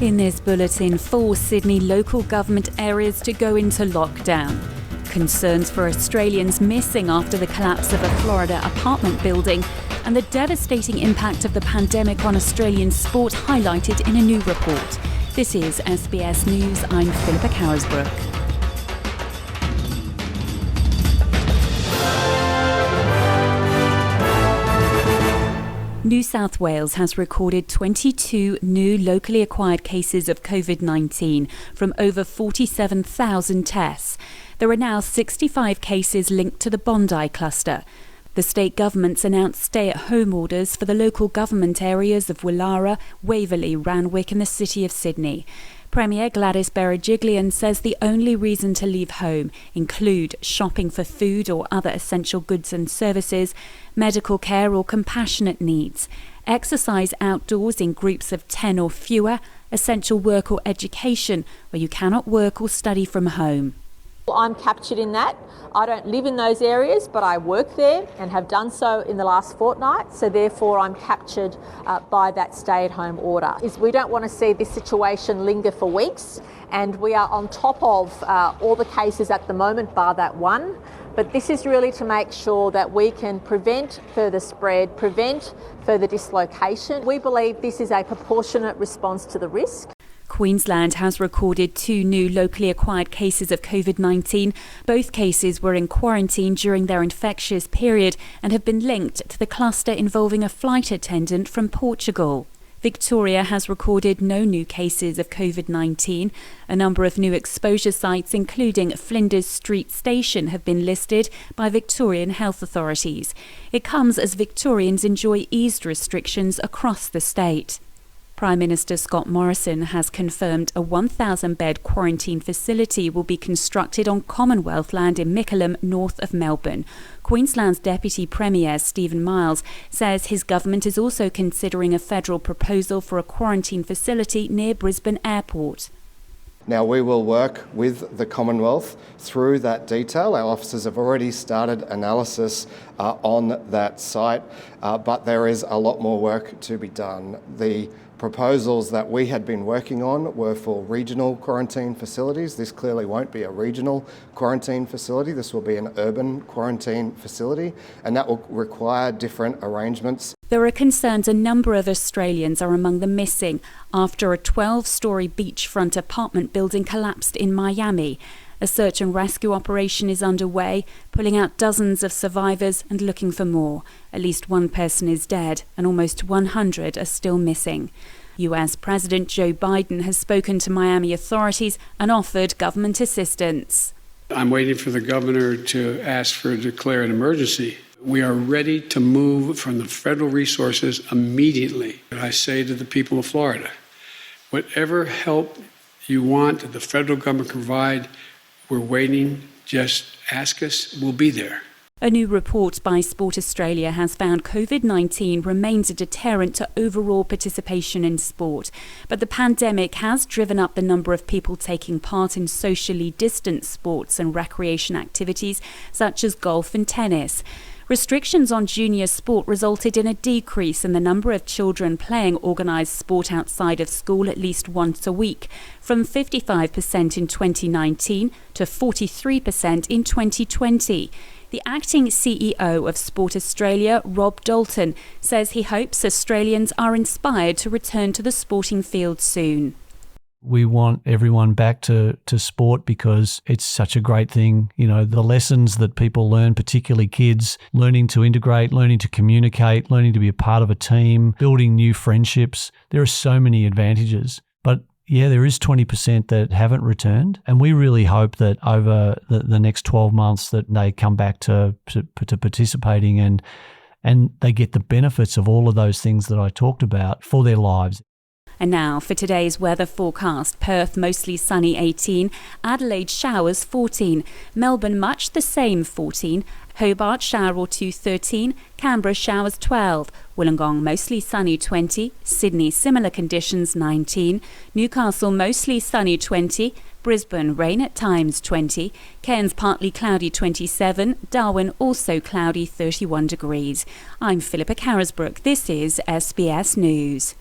In this bulletin, 4 Sydney local government areas to go into lockdown. Concerns for Australians missing after the collapse of a Florida apartment building, and the devastating impact of the pandemic on Australian sport highlighted in a new report. This is SBS News. I'm Philippa Carisbrook. New South Wales has recorded 22 new locally acquired cases of COVID-19 from over 47,000 tests. There are now 65 cases linked to the Bondi cluster. The state government's announced stay-at-home orders for the local government areas of Woollahra, Waverley, Randwick and the City of Sydney. Premier Gladys Berejiklian says the only reason to leave home include shopping for food or other essential goods and services, medical care or compassionate needs, exercise outdoors in groups of 10 or fewer, essential work or education where you cannot work or study from home. I'm captured in that. I don't live in those areas, but I work there and have done so in the last fortnight. So therefore, I'm captured by that stay-at-home order. We don't want to see this situation linger for weeks, and we are on top of all the cases at the moment, bar that one. But this is really to make sure that we can prevent further spread, prevent further dislocation. We believe this is a proportionate response to the risk. Queensland has recorded 2 new locally acquired cases of COVID-19. Both cases were in quarantine during their infectious period and have been linked to the cluster involving a flight attendant from Portugal. Victoria has recorded no new cases of COVID-19. A number of new exposure sites, including Flinders Street Station, have been listed by Victorian health authorities. It comes as Victorians enjoy eased restrictions across the state. Prime Minister Scott Morrison has confirmed a 1,000-bed quarantine facility will be constructed on Commonwealth land in Mickleham, north of Melbourne. Queensland's Deputy Premier Stephen Miles says his government is also considering a federal proposal for a quarantine facility near Brisbane Airport. Now, we will work with the Commonwealth through that detail. Our officers have already started analysis on that site, but there is a lot more work to be done. The proposals that we had been working on were for regional quarantine facilities. This clearly won't be a regional quarantine facility. This will be an urban quarantine facility, and that will require different arrangements. There are concerns a number of Australians are among the missing after a 12-storey beachfront apartment building collapsed in Miami. A search and rescue operation is underway, pulling out dozens of survivors and looking for more. At least 1 person is dead and almost 100 are still missing. US President Joe Biden has spoken to Miami authorities and offered government assistance. I'm waiting for the governor to ask for declare an emergency. We are ready to move from the federal resources immediately. I say to the people of Florida, whatever help you want the federal government can provide, we're waiting. Just ask us. We'll be there. A new report by Sport Australia has found COVID-19 remains a deterrent to overall participation in sport. But the pandemic has driven up the number of people taking part in socially distanced sports and recreation activities such as golf and tennis. Restrictions on junior sport resulted in a decrease in the number of children playing organised sport outside of school at least once a week, from 55% in 2019 to 43% in 2020. The acting CEO of Sport Australia, Rob Dalton, says he hopes Australians are inspired to return to the sporting field soon. We want everyone back to sport because it's such a great thing. You know, the lessons that people learn, particularly kids, learning to integrate, learning to communicate, learning to be a part of a team, building new friendships. There are so many advantages. But yeah, there is 20% that haven't returned. And we really hope that over the next 12 months that they come back to participating and they get the benefits of all of those things that I talked about for their lives. And now for today's weather forecast. Perth mostly sunny 18, Adelaide showers 14, Melbourne much the same 14, Hobart shower or 2 13, Canberra showers 12, Wollongong mostly sunny 20, Sydney similar conditions 19, Newcastle mostly sunny 20, Brisbane rain at times 20, Cairns partly cloudy 27, Darwin also cloudy 31 degrees. I'm Philippa Carisbrook. This is SBS News.